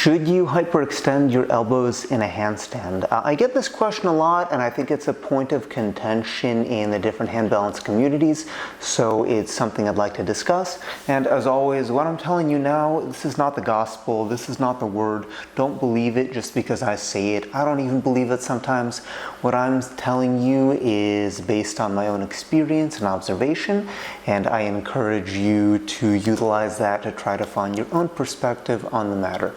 Should you hyperextend your elbows in a handstand? I get this question a lot, and I think it's a point of contention in the different hand balance communities, so it's something I'd like to discuss. And as always, what I'm telling you now, this is not the gospel, this is not the word. Don't believe it just because I say it. I don't even believe it sometimes. What I'm telling you is based on my own experience and observation, and I encourage you to utilize that to try to find your own perspective on the matter.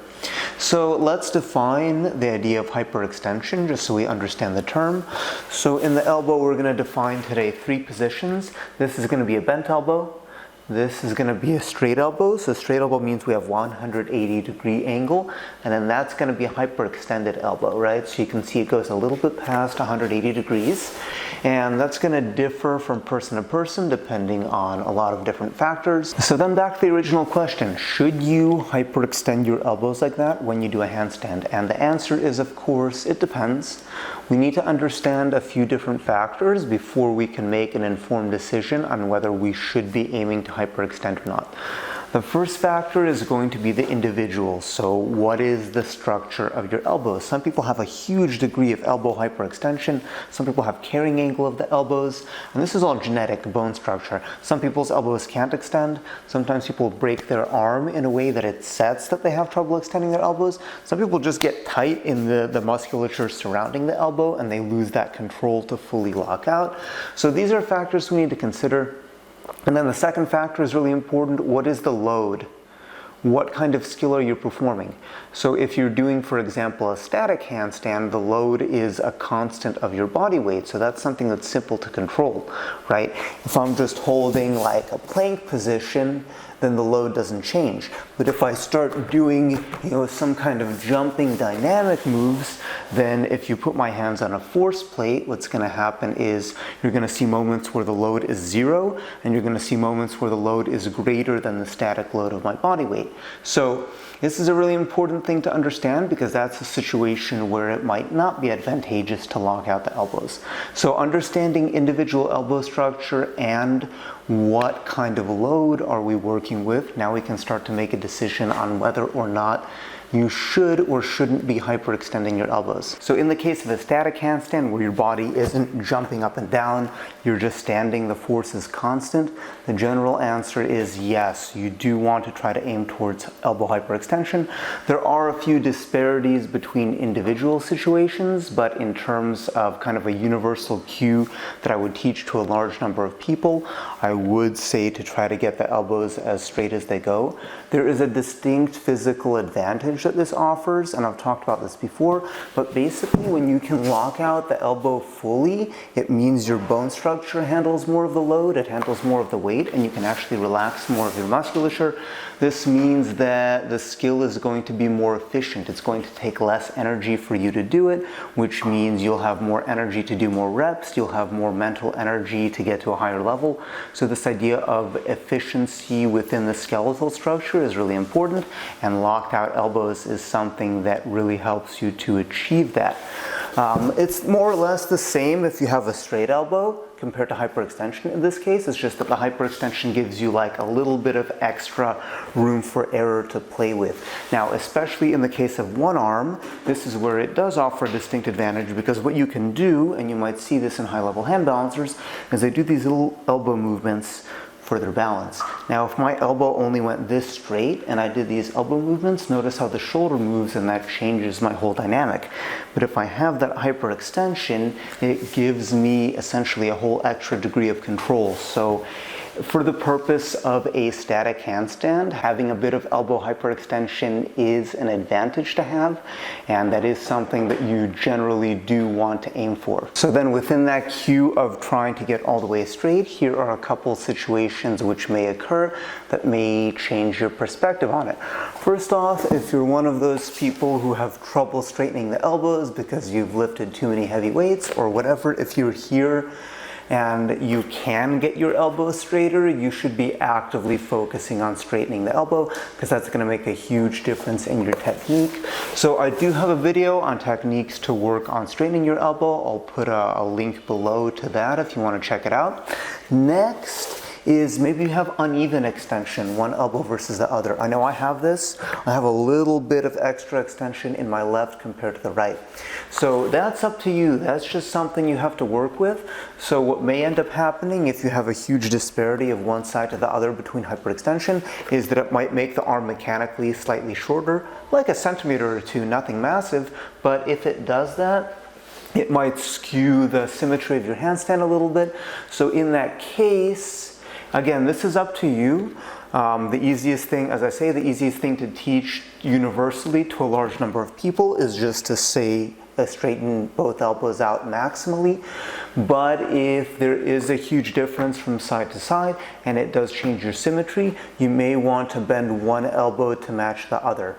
So let's define the idea of hyperextension just so we understand the term. So in the elbow, we're going to define today 3 positions. This is going to be a bent elbow. This is going to be a straight elbow. So straight elbow means we have 180-degree angle, and then that's going to be a hyperextended elbow, right? So you can see it goes a little bit past 180 degrees, and that's going to differ from person to person depending on a lot of different factors. So then back to the original question, should you hyperextend your elbows like that when you do a handstand? And the answer is, of course, it depends. We need to understand a few different factors before we can make an informed decision on whether we should be aiming to hyperextend or not. The first factor is going to be the individual. So what is the structure of your elbows? Some people have a huge degree of elbow hyperextension. Some people have carrying angle of the elbows. And this is all genetic bone structure. Some people's elbows can't extend. Sometimes people break their arm in a way that it sets that they have trouble extending their elbows. Some people just get tight in the musculature surrounding the elbow and they lose that control to fully lock out. So these are factors we need to consider. And then the second factor is really important. What is the load? What kind of skill are you performing? So if you're doing, for example, a static handstand, the load is a constant of your body weight. So that's something that's simple to control, right? If I'm just holding like a plank position, then the load doesn't change. But if I start doing, some kind of jumping dynamic moves, then if you put my hands on a force plate, what's going to happen is you're going to see moments where the load is 0, and you're going to see moments where the load is greater than the static load of my body weight. So this is a really important thing to understand because that's a situation where it might not be advantageous to lock out the elbows. So understanding individual elbow structure and what kind of load are we working with, now we can start to make a decision on whether or not you should or shouldn't be hyperextending your elbows. So in the case of a static handstand where your body isn't jumping up and down, you're just standing, the force is constant, the general answer is yes, you do want to try to aim towards elbow hyperextension. There are a few disparities between individual situations, but in terms of kind of a universal cue that I would teach to a large number of people, I would say to try to get the elbows as straight as they go. There is a distinct physical advantage that this offers, and I've talked about this before, but basically when you can lock out the elbow fully, it means your bone structure handles more of the load, it handles more of the weight, and you can actually relax more of your musculature. This means that the skill is going to be more efficient. It's going to take less energy for you to do it, which means you'll have more energy to do more reps, you'll have more mental energy to get to a higher level. So this idea of efficiency within the skeletal structure is really important, and locked out elbows is something that really helps you to achieve that. It's more or less the same if you have a straight elbow compared to hyperextension. In this case, it's just that the hyperextension gives you like a little bit of extra room for error to play with. Now, especially in the case of one arm, this is where it does offer a distinct advantage, because what you can do, and you might see this in high-level hand balancers, is they do these little elbow movements for their balance. Now, if my elbow only went this straight and I did these elbow movements, notice how the shoulder moves and that changes my whole dynamic. But if I have that hyperextension, it gives me essentially a whole extra degree of control. So for the purpose of a static handstand, having a bit of elbow hyperextension is an advantage to have, and that is something that you generally do want to aim for. So then within that cue of trying to get all the way straight, here are a couple situations which may occur that may change your perspective on it. First off, if you're one of those people who have trouble straightening the elbows because you've lifted too many heavy weights or whatever, if you're here and you can get your elbow straighter, you should be actively focusing on straightening the elbow, because that's going to make a huge difference in your technique. So I do have a video on techniques to work on straightening your elbow. I'll put a link below to that if you want to check it out. Next, is maybe you have uneven extension, one elbow versus the other. I know I have this. I have a little bit of extra extension in my left compared to the right. So that's up to you. That's just something you have to work with. So what may end up happening if you have a huge disparity of one side to the other between hyperextension is that it might make the arm mechanically slightly shorter, like a centimeter or two, nothing massive, but if it does that, it might skew the symmetry of your handstand a little bit. So in that case, again, this is up to you. The easiest thing, as I say, the easiest thing to teach universally to a large number of people is just to say, straighten both elbows out maximally. But if there is a huge difference from side to side and it does change your symmetry, you may want to bend one elbow to match the other.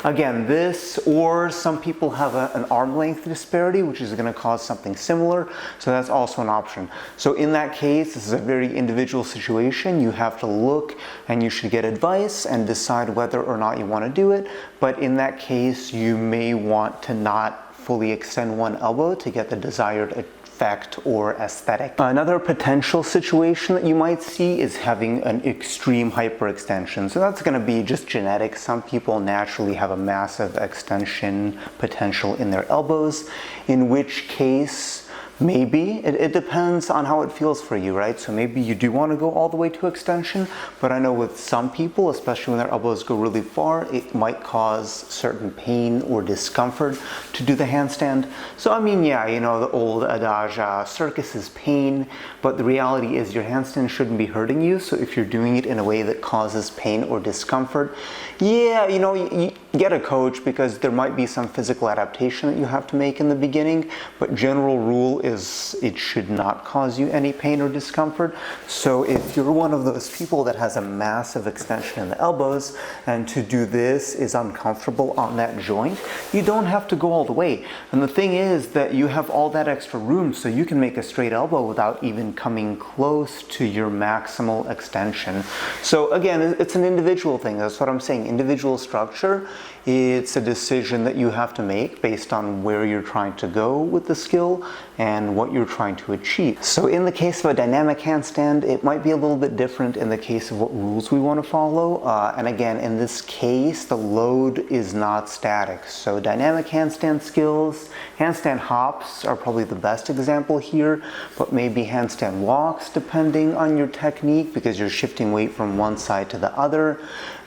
Again, this, or some people have an arm length disparity, which is going to cause something similar, so that's also an option. So in that case, this is a very individual situation. You have to look and you should get advice and decide whether or not you want to do it. But in that case, you may want to not fully extend one elbow to get the desired effect or aesthetic. Another potential situation that you might see is having an extreme hyperextension. So that's going to be just genetic. Some people naturally have a massive extension potential in their elbows, in which case maybe it depends on how it feels for you, right? So maybe you do want to go all the way to extension, but I know with some people, especially when their elbows go really far, it might cause certain pain or discomfort to do the handstand. So I mean, yeah, you know, the old adage, circus is pain, but the reality is your handstand shouldn't be hurting you. So if you're doing it in a way that causes pain or discomfort, yeah, you know, you get a coach, because there might be some physical adaptation that you have to make in the beginning, but general rule is it should not cause you any pain or discomfort. So if you're one of those people that has a massive extension in the elbows and to do this is uncomfortable on that joint, you don't have to go all the way. And the thing is that you have all that extra room, so you can make a straight elbow without even coming close to your maximal extension. So again, it's an individual thing. That's what I'm saying. Individual structure. It's a decision that you have to make based on where you're trying to go with the skill and what you're trying to achieve. So in the case of a dynamic handstand, it might be a little bit different in the case of what rules we want to follow. And again, in this case, the load is not static. So dynamic handstand skills, handstand hops are probably the best example here, but maybe handstand walks depending on your technique, because you're shifting weight from one side to the other.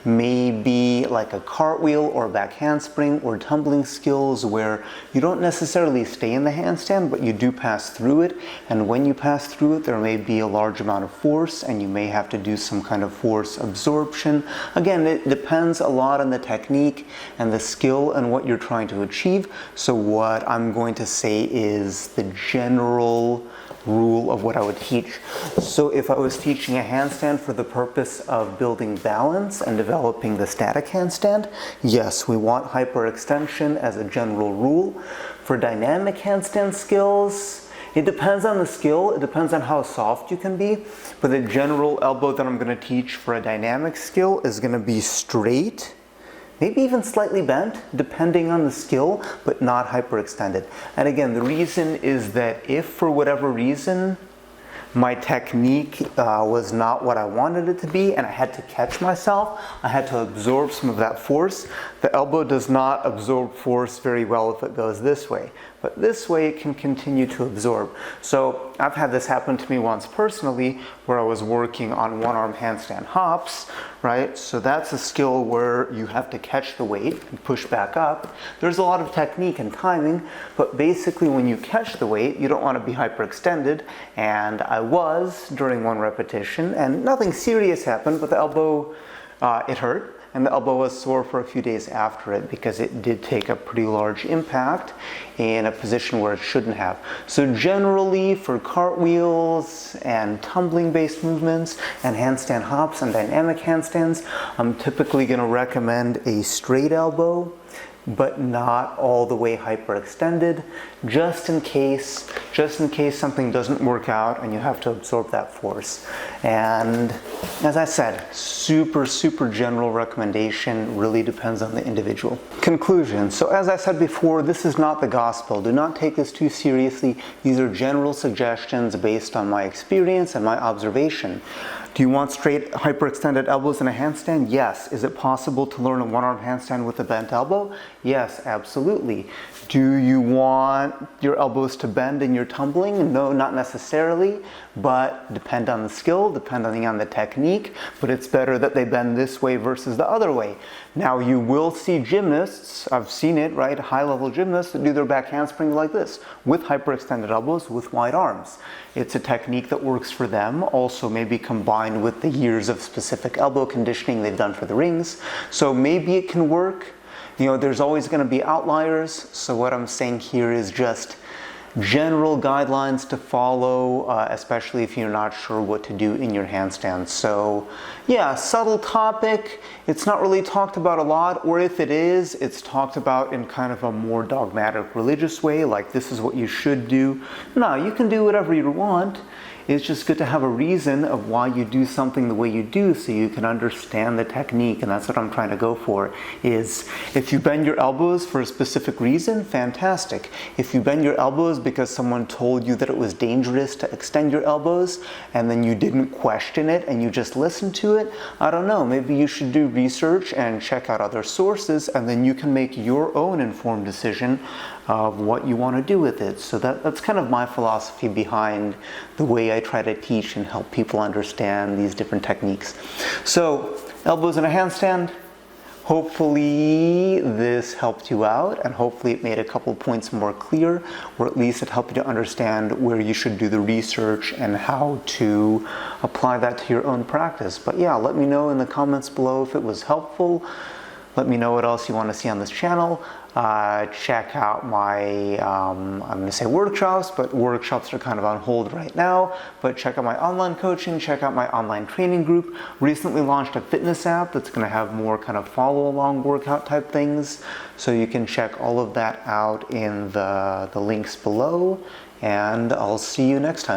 Maybe like a cartwheel or back handspring or tumbling skills where you don't necessarily stay in the handstand, but you do pass through it. And when you pass through it, there may be a large amount of force and you may have to do some kind of force absorption. Again, it depends a lot on the technique and the skill and what you're trying to achieve. So what I'm going to say is the general rule of what I would teach. So if I was teaching a handstand for the purpose of building balance and developing the static handstand, yes, we want hyperextension as a general rule. For dynamic handstand skills, it depends on the skill, it depends on how soft you can be, but the general elbow that I'm going to teach for a dynamic skill is going to be straight, maybe even slightly bent, depending on the skill, but not hyperextended. And again, the reason is that if for whatever reason my technique was not what I wanted it to be and I had to catch myself, I had to absorb some of that force. The elbow does not absorb force very well if it goes this way, but this way it can continue to absorb. So I've had this happen to me once personally, where I was working on one-arm handstand hops, right? So that's a skill where you have to catch the weight and push back up. There's a lot of technique and timing, but basically when you catch the weight, you don't want to be hyperextended, and I was during one repetition, and nothing serious happened, but the elbow, it hurt. And the elbow was sore for a few days after it because it did take a pretty large impact in a position where it shouldn't have. So generally for cartwheels and tumbling based movements and handstand hops and dynamic handstands, I'm typically going to recommend a straight elbow, but not all the way hyperextended, just in case just in case something doesn't work out and you have to absorb that force. And as I said, super general recommendation, really depends on the individual. Conclusion. So as I said before, this is not the gospel. Do not take this too seriously. These are general suggestions based on my experience and my observation. Do you want straight hyperextended elbows in a handstand? Yes. Is it possible to learn a one-arm handstand with a bent elbow? Yes, absolutely. Do you want your elbows to bend in your tumbling? No, not necessarily, but depend on the skill, depending on the technique, but it's better that they bend this way versus the other way. Now you will see gymnasts, I've seen it, right, high-level gymnasts that do their back handspring like this, with hyperextended elbows, with wide arms. It's a technique that works for them, also maybe combined with the years of specific elbow conditioning they've done for the rings. So maybe it can work. You know, there's always going to be outliers, so what I'm saying here is just general guidelines to follow, especially if you're not sure what to do in your handstand. So yeah, subtle topic. It's not really talked about a lot, or if it is, it's talked about in kind of a more dogmatic religious way, like this is what you should do. No, you can do whatever you want. It's just good to have a reason of why you do something the way you do so you can understand the technique, and that's what I'm trying to go for, is if you bend your elbows for a specific reason, fantastic. If you bend your elbows because someone told you that it was dangerous to extend your elbows and then you didn't question it and you just listened to it, I don't know, maybe you should do research and check out other sources, and then you can make your own informed decision of what you want to do with it. So that's kind of my philosophy behind the way I try to teach and help people understand these different techniques. So elbows in a handstand, hopefully this helped you out, and hopefully it made a couple points more clear, or at least it helped you to understand where you should do the research and how to apply that to your own practice. But yeah, let me know in the comments below if it was helpful. Let me know what else you want to see on this channel. Check out my, I'm going to say workshops, but workshops are kind of on hold right now. But check out my online coaching, check out my online training group. Recently launched a fitness app that's going to have more kind of follow along workout type things. So you can check all of that out in the links below. And I'll see you next time.